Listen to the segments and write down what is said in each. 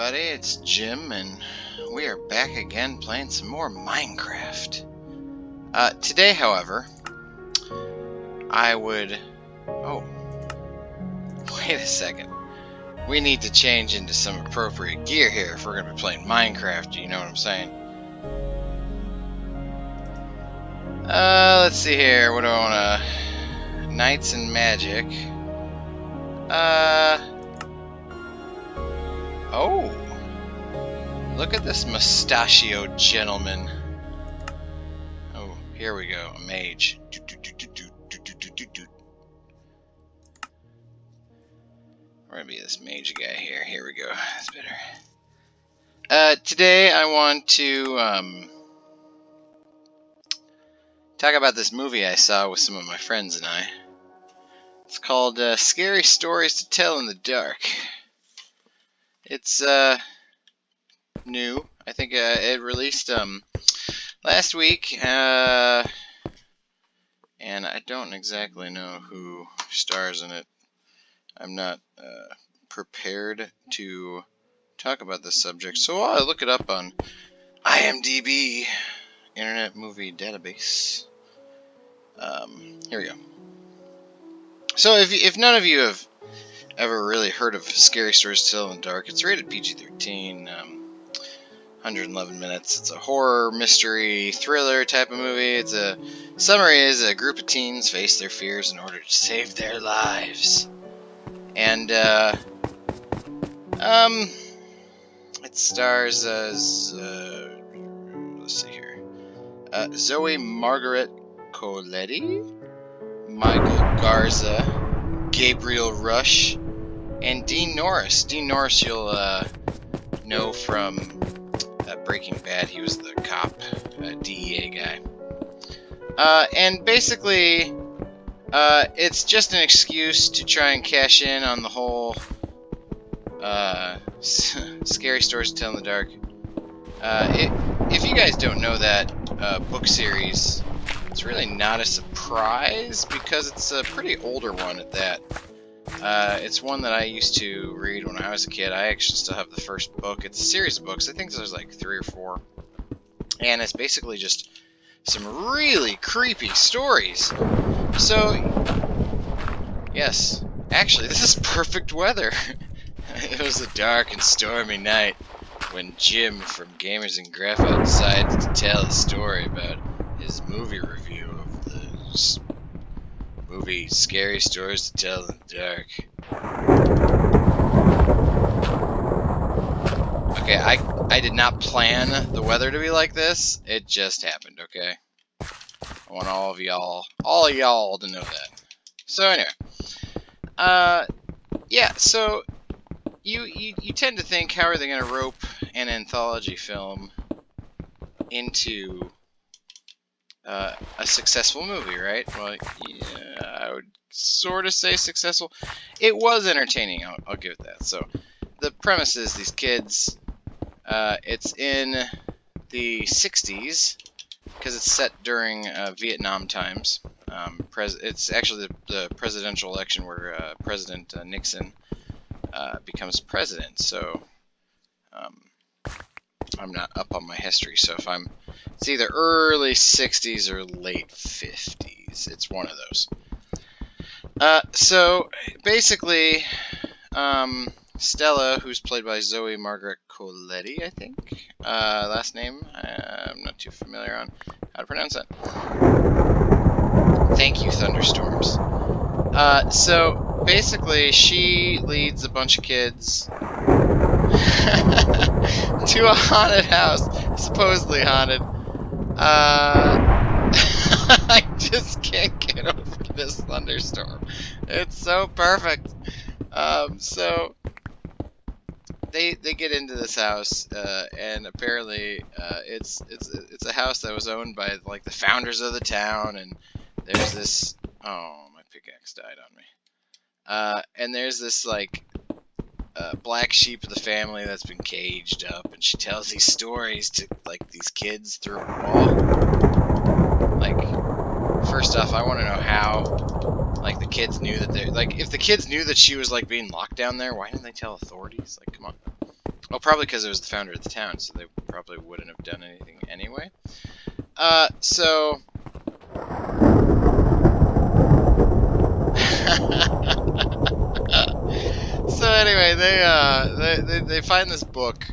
everybody, it's Jim, and we are back again playing some more Minecraft. Today, however, I would... Oh, wait a second. We need to change into some appropriate gear here if we're going to be playing Minecraft, you know what I'm saying? Let's see here, what do I want to... Knights and Magic. Oh! Look at this mustachioed gentleman. Oh, here we go. A mage. We're gonna be this mage guy here. Here we go. That's better. Today I want to talk about this movie I saw with some of my friends and I. It's called Scary Stories to Tell in the Dark. It's new. I think it released last week, and I don't exactly know who stars in it. I'm not prepared to talk about this subject, so I'll look it up on IMDb, Internet Movie Database. Here we go. So if none of you have ever really heard of Scary Stories to Tell in the Dark, it's rated PG-13, 111 minutes. It's a horror, mystery, thriller type of movie. It's a summary is a group of teens face their fears in order to save their lives. And it stars let's see here, Zoe Margaret Coletti, Michael Garza, Gabriel Rush, and Dean Norris. Dean Norris you'll know from Breaking Bad. He was the cop, DEA guy. And basically, it's just an excuse to try and cash in on the whole Scary Stories to Tell in the Dark. If you guys don't know that book series, it's really not a surprise because it's a pretty older one at that. It's one that I used to read when I was a kid. I actually still have the first book. It's a series of books. I think there's like 3 or 4. And it's basically just some really creepy stories. So, yes, actually, this is perfect weather. It was a dark and stormy night when Jim from Gamers and Grappa decided to tell a story about his movie review of the movie Scary Stories to Tell in the Dark. Okay, I did not plan the weather to be like this. It just happened, okay? I want all of y'all to know that. So anyway, yeah, so you tend to think, how are they going to rope an anthology film into a successful movie, right? Well, yeah, I would sort of say successful. It was entertaining, I'll give it that. So the premise is these kids, it's in the 60s, because it's set during Vietnam times. It's actually the presidential election where President Nixon becomes president. So I'm not up on my history. So it's either early 60s or late 50s. It's one of those. So basically, Stella, who's played by Zoe Margaret Coletti, I think, last name, I'm not too familiar on how to pronounce that. Thank you, thunderstorms. So basically, she leads a bunch of kids to a haunted house, supposedly haunted. I just can't get over this thunderstorm. It's so perfect. So they get into this house, and apparently it's a house that was owned by like the founders of the town, and there's this. Oh, my pickaxe died on me. And there's this like black sheep of the family that's been caged up, and she tells these stories to like these kids through a wall. Like, first off, I want to know how like the kids knew that they if the kids knew that she was like being locked down there, why didn't they tell authorities? Like, come on. Oh, probably because it was the founder of the town, so they probably wouldn't have done anything anyway. So so anyway, they find this book,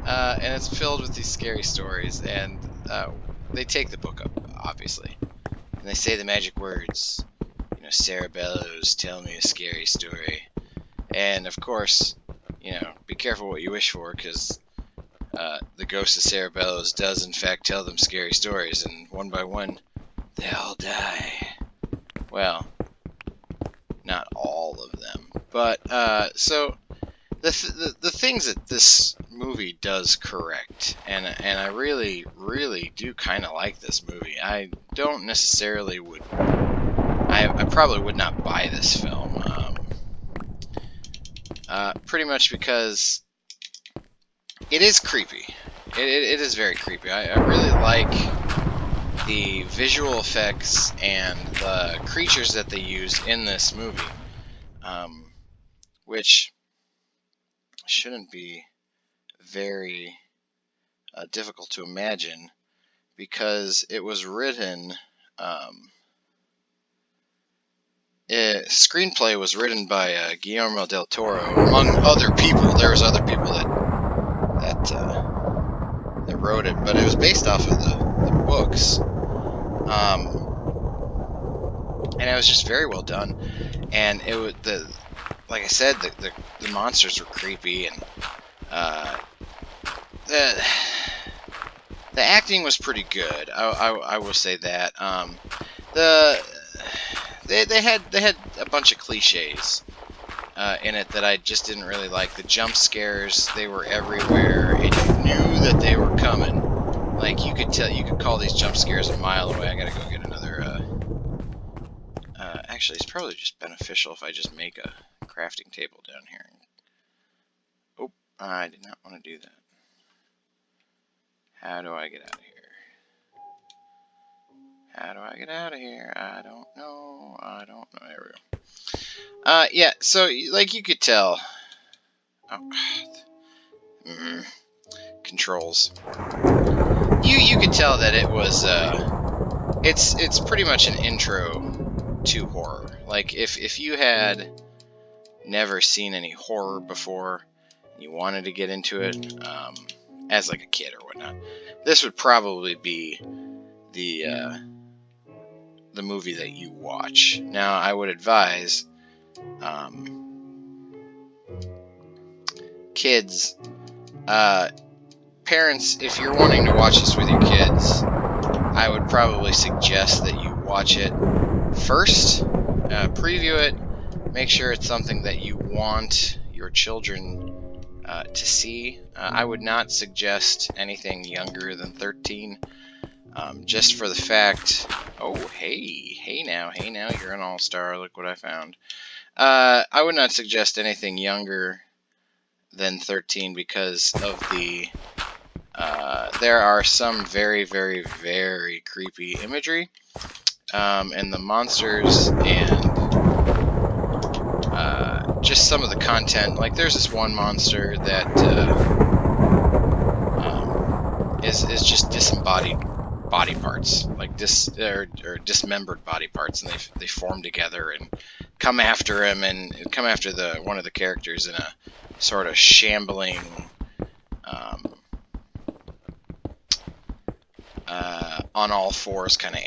and it's filled with these scary stories, and they take the book up, obviously, and they say the magic words, you know, Sarah Bellows, tell me a scary story, and of course, you know, be careful what you wish for, because the ghost of Sarah Bellows does in fact tell them scary stories, and one by one, they all die. Well, not all of them, but so the things that this movie does correct, and I really do kind of like this movie. I don't necessarily would. I probably would not buy this film. Pretty much because it is creepy. It is very creepy. I really like the visual effects and the creatures that they use in this movie, which shouldn't be very difficult to imagine because it was written. Screenplay was written by Guillermo del Toro, among other people. There was other people that wrote it, but it was based off of the books, and it was just very well done. And it was like I said, the monsters were creepy, and the the acting was pretty good. I will say that. The they had a bunch of cliches in it that I just didn't really like. The jump scares, they were everywhere, and you knew that they were coming. Like you could call these jump scares a mile away. I gotta go get another. Actually, it's probably just beneficial if I just make a crafting table down here. Oh, I did not want to do that. How do I get out of here? How do I get out of here? I don't know. I don't know. There we go. Yeah. So, like you could tell. Oh, controls. You could tell that it was. It's pretty much an intro to horror. Like if you had never seen any horror before, you wanted to get into it as like a kid or whatnot, this would probably be the movie that you watch. Now, I would advise kids, parents, if you're wanting to watch this with your kids, I would probably suggest that you watch it first, preview it, make sure it's something that you want your children to see. I would not suggest anything younger than 13, just for the fact. Oh, hey now, you're an all-star. Look what I found. I would not suggest anything younger than 13 because of the. There are some very, very, very creepy imagery, and the monsters and just some of the content. Like there's this one monster that is just disembodied body parts, like or dismembered body parts, and they form together and come after him and come after one of the characters in a sort of shambling, on all fours kind of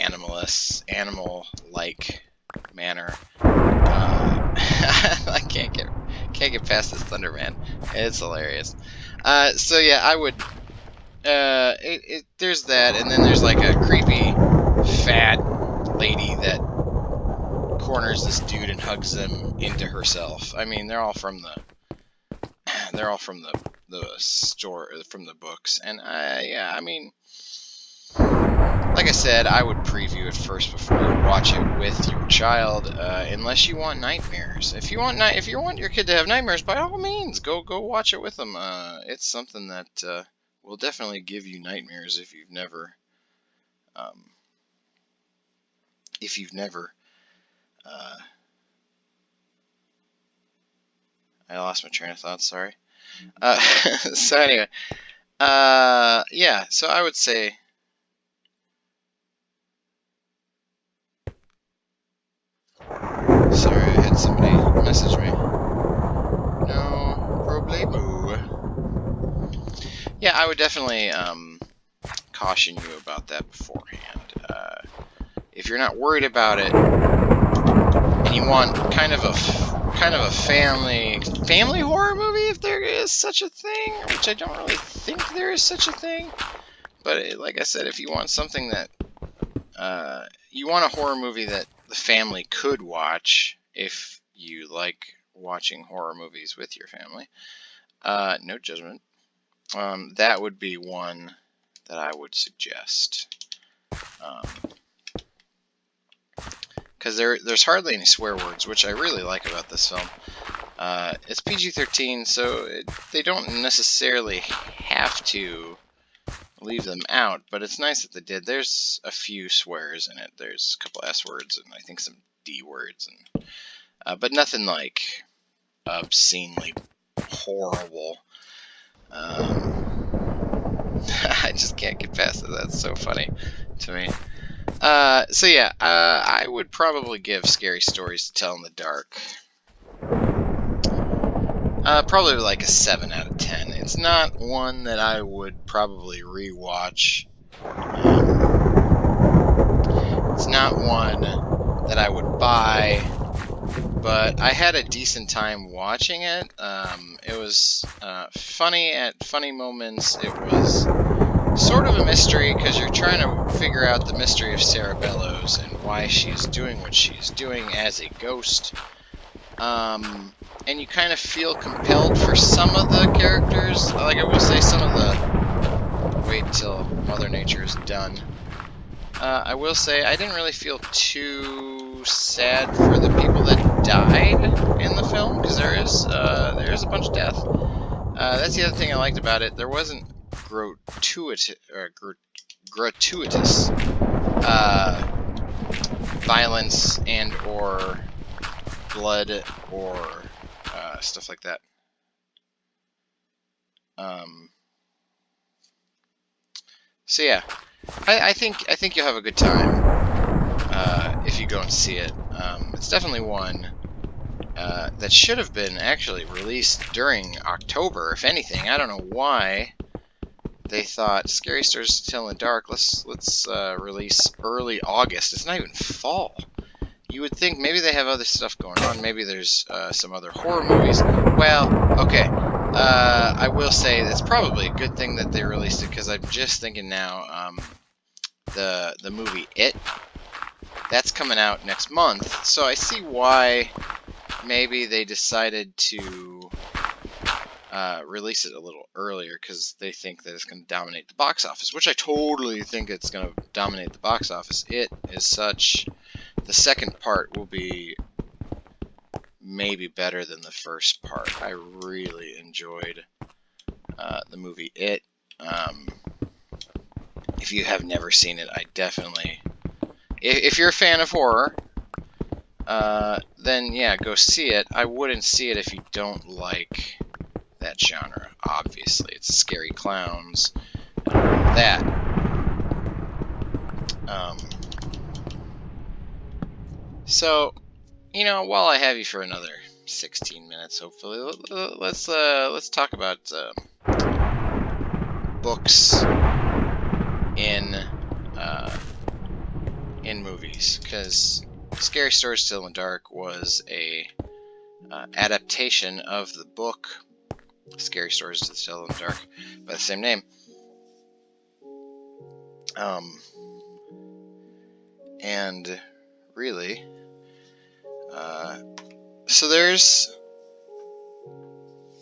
animal-like manner. I can't get past this Thunderman. It's hilarious. So yeah, I would. There's that, and then there's like a creepy fat lady that corners this dude and hugs him into herself. I mean, they're all from the store, from the books, and yeah, I mean, like I said, I would preview it first before you watch it with your child, unless you want nightmares. If you want your kid to have nightmares, by all means, go watch it with them. It's something that will definitely give you nightmares um, if you've never uh, I lost my train of thought, sorry. So anyway, yeah, so I would say... Sorry, I had somebody message me. No problemo. Yeah, I would definitely caution you about that beforehand. If you're not worried about it, and you want kind of a family horror movie, if there is such a thing, which I don't really think there is such a thing, but like I said, if you want something that you want a horror movie that the family could watch if you like watching horror movies with your family, no judgment, that would be one that I would suggest. Because there's hardly any swear words, which I really like about this film. It's PG-13, so they don't necessarily have to leave them out, but it's nice that they did. There's a few swears in it. There's a couple S words and I think some D words, and but nothing like obscenely horrible. I just can't get past it. That's so funny to me. So yeah, I would probably give Scary Stories to Tell in the Dark probably like a 7 out of 10. It's not one that I would probably rewatch. It's not one that I would buy, but I had a decent time watching it. It was funny at funny moments. It was sort of a mystery because you're trying to figure out the mystery of Sarah Bellows and why she's doing what she's doing as a ghost. And you kind of feel compelled for some of the characters. Like I will say, some of the... Wait till Mother Nature is done. I will say I didn't really feel too sad for the people that died in the film, because there is a bunch of death. That's the other thing I liked about it. There wasn't gratuitous violence and or blood or stuff like that. So yeah, I think you'll have a good time if you go and see it. It's definitely one that should have been actually released during October, if anything. I don't know why they thought Scary Stories to Tell in the Dark. Let's release early August. It's not even fall. You would think maybe they have other stuff going on. Maybe there's some other horror movies. Well, okay. I will say that's probably a good thing that they released it, because I'm just thinking now, the movie It, that's coming out next month. So I see why maybe they decided to release it a little earlier, because they think that it's going to dominate the box office, which I totally think it's going to dominate the box office. It is such... The second part will be maybe better than the first part. I really enjoyed the movie It. If you have never seen it, I definitely... If you're a fan of horror, then yeah, go see it. I wouldn't see it if you don't like that genre, obviously. It's scary clowns and all that. So, you know, while I have you for another 16 minutes, hopefully, let's talk about books in movies, because Scary Stories to Tell in the Dark was a adaptation of the book Scary Stories to Tell in the Dark by the same name. And really, so there's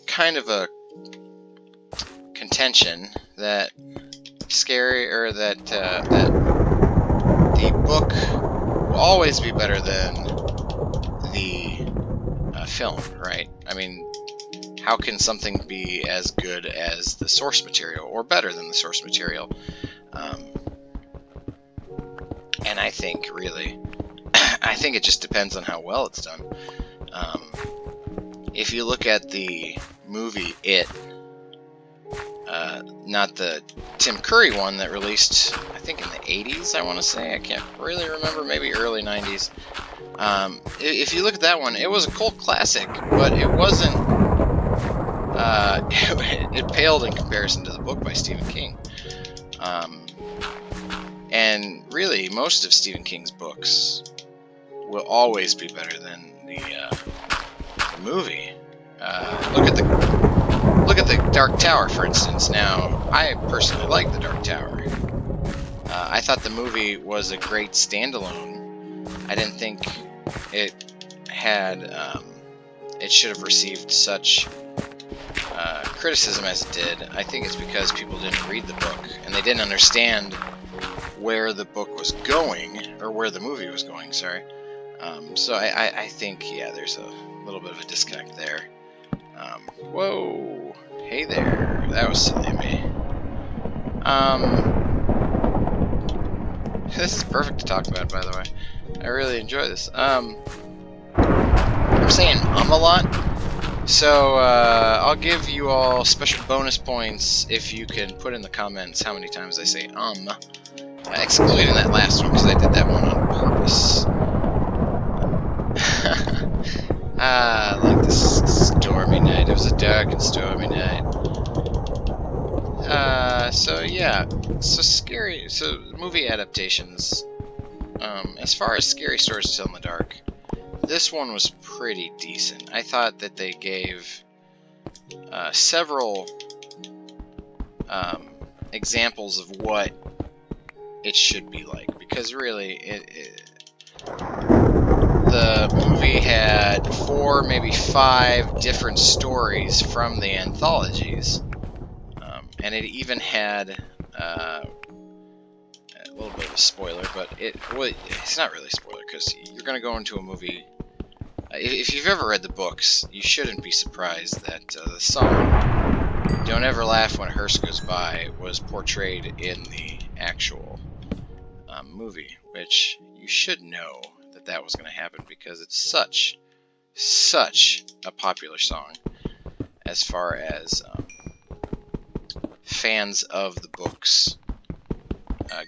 kind of a contention that that the book will always be better than the film, right? I mean, how can something be as good as the source material, or better than the source material? And I think, really, I think it just depends on how well it's done. if you look at the movie It, not the Tim Curry one that released, I think in the 80s, I want to say. I can't really remember, maybe early 90s. If you look at that one, it was a cult classic, but it wasn't, it paled in comparison to the book by Stephen King. And really, most of Stephen King's books will always be better than the movie. Look at the Dark Tower, for instance. Now, I personally like the Dark Tower. I thought the movie was a great standalone. I didn't think it had it should have received such criticism as it did. I think it's because people didn't read the book and they didn't understand where the book was going, or where the movie was going. Sorry. So I think, yeah, there's a little bit of a disconnect there. Whoa, hey there, that was silly of me. This is perfect to talk about, by the way. I really enjoy this. I'm saying a lot, so I'll give you all special bonus points if you can put in the comments how many times I say excluding that last one, because I did that one on purpose. Like this stormy night. It was a dark and stormy night. So yeah, so scary. So movie adaptations. As far as scary stories to tell in the dark, this one was pretty decent. I thought that they gave several examples of what it should be like, because really, the movie had 4, maybe 5 different stories from the anthologies, and it even had a little bit of a spoiler, but it's not really a spoiler, because you're going to go into a movie. If you've ever read the books, you shouldn't be surprised that the song "Don't Ever Laugh When a Hearse Goes By" was portrayed in the actual movie, which you should know that was going to happen, because it's such a popular song as far as fans of the books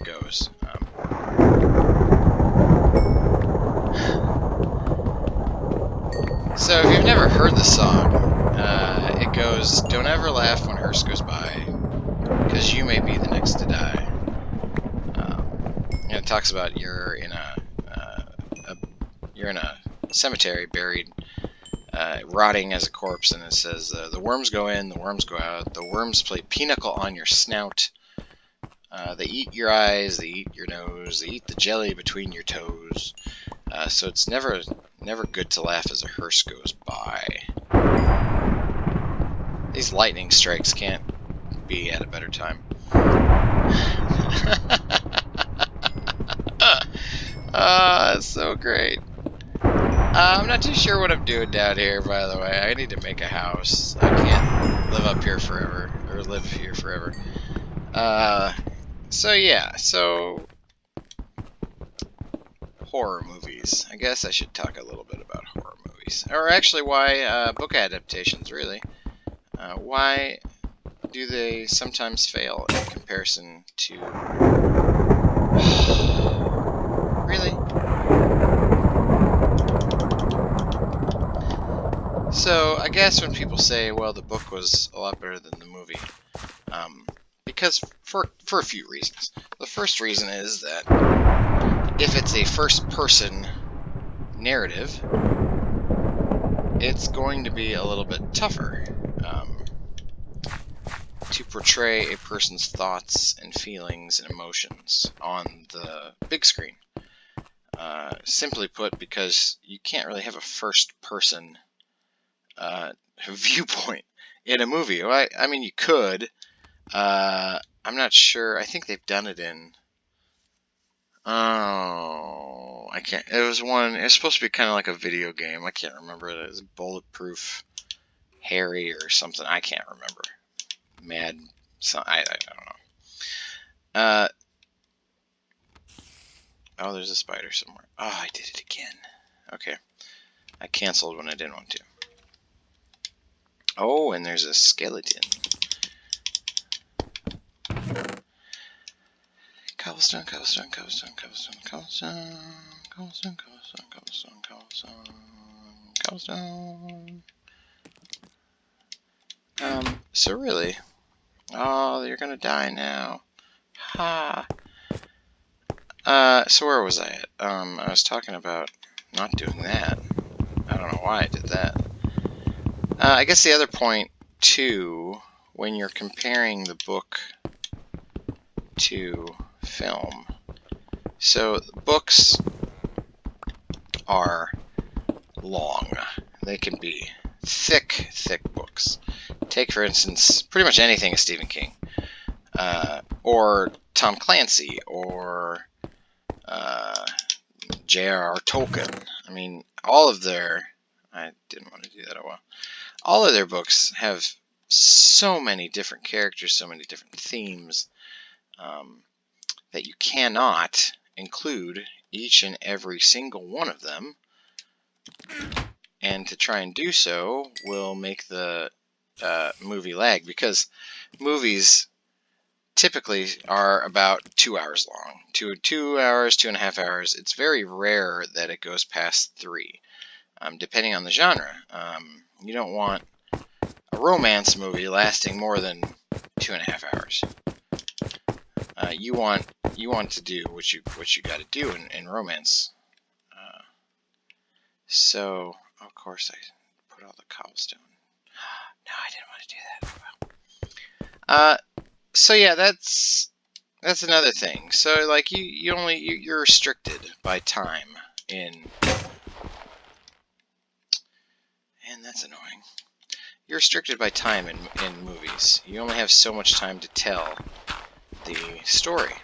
goes. So if you've never heard the song, it goes, "Don't ever laugh when a hearse goes by, 'cause you may be the next to die." And it talks about you're in a cemetery, buried, rotting as a corpse, and it says, "The worms go in, the worms go out, the worms play pinochle on your snout. They eat your eyes, they eat your nose, they eat the jelly between your toes." So it's never good to laugh as a hearse goes by. These lightning strikes can't be at a better time. It's so great. I'm not too sure what I'm doing down here, by the way. I need to make a house. I can't live up here forever, or live here forever. So yeah, so horror movies. I guess I should talk a little bit about horror movies. Or actually, why book adaptations, really. Why do they sometimes fail in comparison to... Really? So, I guess when people say, well, the book was a lot better than the movie, because for a few reasons. The first reason is that if it's a first-person narrative, it's going to be a little bit tougher to portray a person's thoughts and feelings and emotions on the big screen. Simply put, because you can't really have a first-person viewpoint in a movie. Well, I mean, you could. I'm not sure. I think they've done it in... Oh, I can't. It was supposed to be kind of like a video game. I can't remember it. It was Bulletproof Harry or something. I can't remember. I don't know. Oh, there's a spider somewhere. Oh, I did it again. Okay. I canceled when I didn't want to. Oh, and there's a skeleton. Cobblestone, cobblestone, cobblestone, cobblestone, cobblestone, cobblestone, cobblestone, cobblestone, cobblestone, cobblestone. So really, oh, you're gonna die now. Ha. So where was I at? I was talking about not doing that. I don't know why I did that. I guess the other point too, when you're comparing the book to film, so books are long. They can be thick, thick books. Take, for instance, pretty much anything of Stephen King, or Tom Clancy, or J.R.R. Tolkien. I mean, all of their... I didn't want to do that a while. All of their books have so many different characters, so many different themes, that you cannot include each and every single one of them. And to try and do so will make the movie lag, because movies typically are about 2 hours long. 2 hours, 2.5 hours. It's very rare that it goes past 3, depending on the genre. You don't want a romance movie lasting more than 2.5 hours. You want to do what you got to do in romance. So of course I put all the cobblestone. No, I didn't want to do that. Wow. So yeah, that's another thing. So like you're restricted by time and that's annoying. You're restricted by time in movies. You only have so much time to tell the story,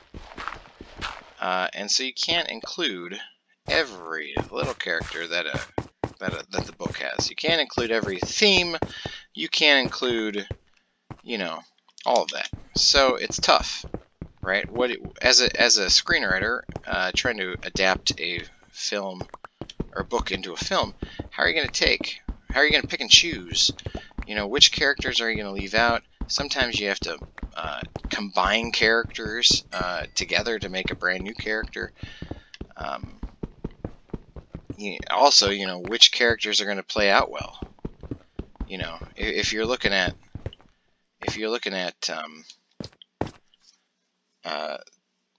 and so you can't include every little character that the book has. You can't include every theme. You can't include, all of that. So it's tough, right? As a screenwriter trying to adapt a film or book into a film, how are you going to pick and choose? Which characters are you going to leave out? Sometimes you have to combine characters together to make a brand new character. Also, which characters are going to play out well. If you're looking at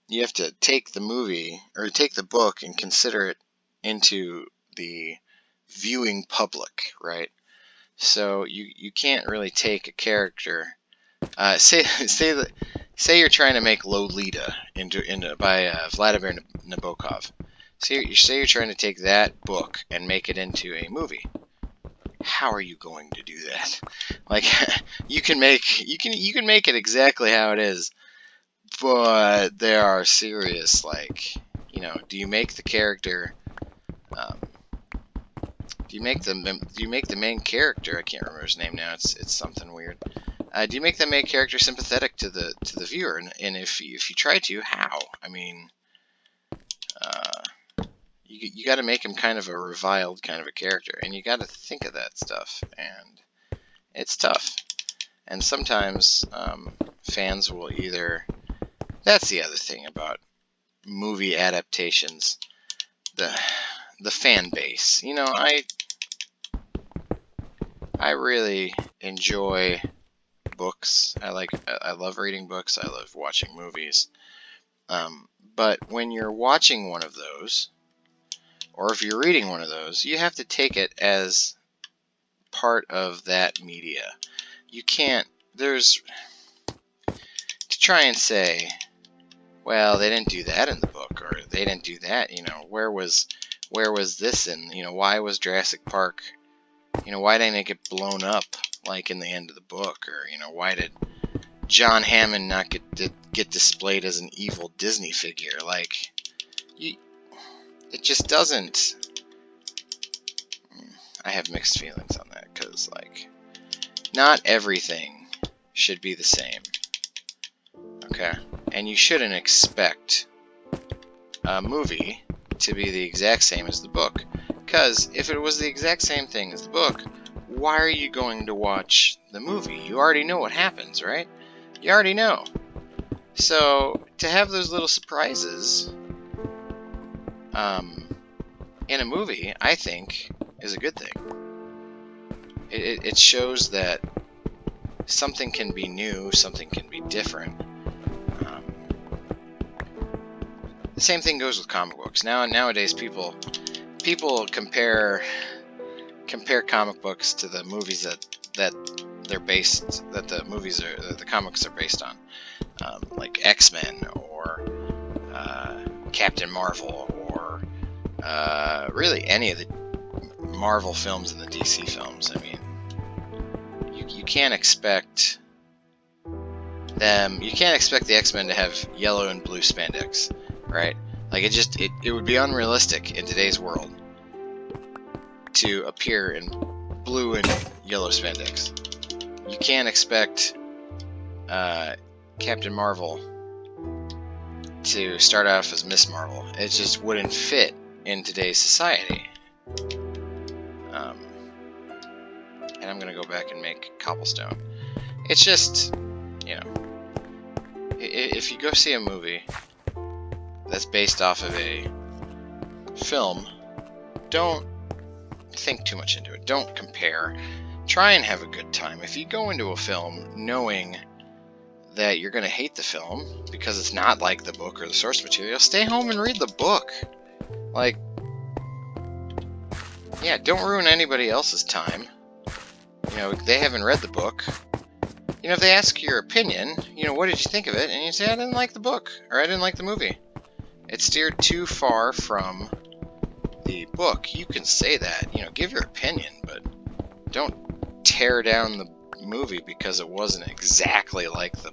you have to take the movie or take the book and consider it into the viewing public, right? So you can't really take a character. Say you're trying to make Lolita by Vladimir Nabokov. Say you're trying to take that book and make it into a movie. How are you going to do that? Like, you can make it exactly how it is, but there are serious, like, do you make the character? Do you make the main character? I can't remember his name now. It's something weird. Do you make the main character sympathetic to the viewer? And if you try to, how? I mean, you got to make him kind of a reviled kind of a character, and you got to think of that stuff, and it's tough. And sometimes fans will either... That's the other thing about movie adaptations, the fan base. I really enjoy books. I love reading books. I love watching movies. But when you're watching one of those, or if you're reading one of those, you have to take it as part of that media. You can't... to try and say, well, they didn't do that in the book, or they didn't do that, where was this in, why was Jurassic Park, why didn't it get blown up like in the end of the book, or why did John Hammond not get displayed as an evil Disney figure? Like, it just doesn't... I have mixed feelings on that, because, like, not everything should be the same. Okay? And you shouldn't expect a movie to be the exact same as the book. Because if it was the exact same thing as the book, why are you going to watch the movie? You already know what happens, right? You already know. So, to have those little surprises in a movie, I think, is a good thing. It shows that something can be new, something can be different. The same thing goes with comic books. Nowadays, people compare comic books to the movies that the comics are based on, like X-Men or Captain Marvel or really any of the Marvel films and the DC films. I mean, you can't expect them. You can't expect the X-Men to have yellow and blue spandex, right? Like it would be unrealistic in today's world to appear in blue and yellow spandex. You can't expect Captain Marvel to start off as Miss Marvel. It just wouldn't fit in today's society. And I'm gonna go back and make cobblestone. It's just, you know, if you go see a movie that's based off of a film, don't think too much into it. Don't compare. Try and have a good time. If you go into a film knowing that you're going to hate the film because it's not like the book or the source material, stay home and read the book. Like, yeah, don't ruin anybody else's time. You know, they haven't read the book. You know, if they ask your opinion, you know, what did you think of it? And you say, I didn't like the book, or I didn't like the movie. It steered too far from the book. You can say that, you know, give your opinion, but don't tear down the movie because it wasn't exactly like the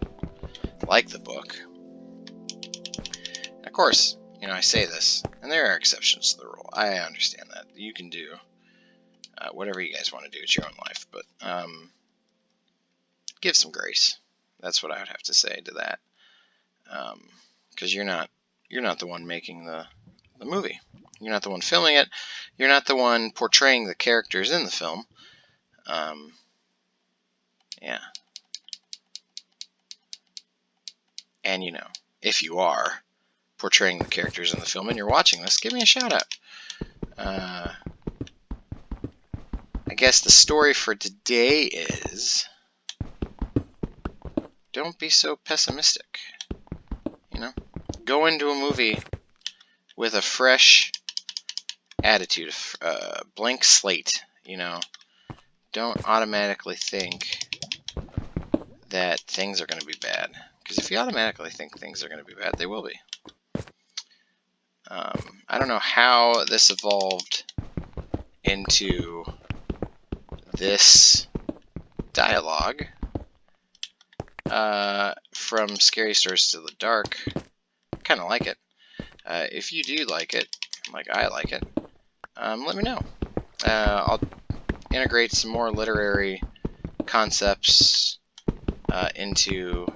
book. Of course, you know, I say this, and there are exceptions to the rule. I understand that. You can do whatever you guys want to do. It's your own life, but give some grace. That's what I would have to say to that, because you're not the one making the movie. You're not the one filming it. You're not the one portraying the characters in the film. Yeah. And, you know, if you are portraying the characters in the film and you're watching this, give me a shout out. I guess the story for today is, don't be so pessimistic. You know, go into a movie with a fresh attitude, a blank slate. You know, don't automatically think that things are going to be bad. Because if you automatically think things are going to be bad, they will be. I don't know how this evolved into this dialogue from Scary Stories to the Dark. Kind of like it. If you do like it, like I like it, let me know. I'll integrate some more literary concepts into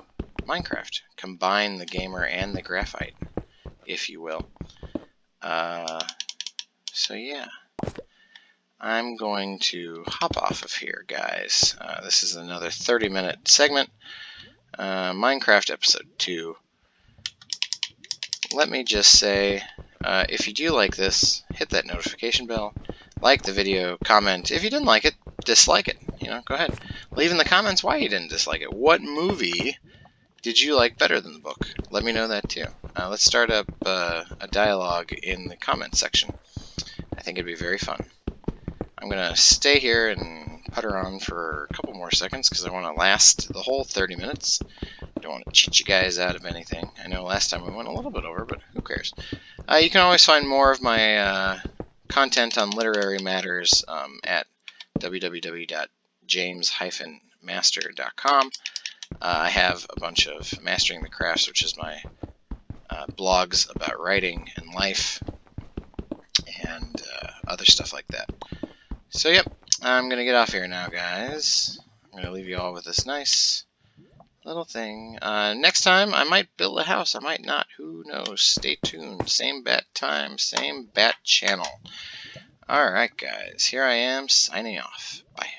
Minecraft. Combine the gamer and the graphite, if you will. So yeah, I'm going to hop off of here, guys. This is another 30-minute segment. Minecraft episode 2. Let me just say, if you do like this, hit that notification bell, like the video, comment. If you didn't like it, dislike it. You know, go ahead. Leave in the comments why you didn't dislike it. What movie did you like better than the book? Let me know that too. Let's start up a dialogue in the comments section. I think it'd be very fun. I'm going to stay here and putter on for a couple more seconds because I want to last the whole 30 minutes. I don't want to cheat you guys out of anything. I know last time we went a little bit over, but who cares? You can always find more of my content on literary matters at www.james-master.com. I have a bunch of Mastering the Crafts, which is my blogs about writing and life and other stuff like that. So, yep, I'm going to get off here now, guys. I'm going to leave you all with this nice little thing. Next time, I might build a house. I might not. Who knows? Stay tuned. Same bat time, same bat channel. Alright, guys. Here I am, signing off. Bye.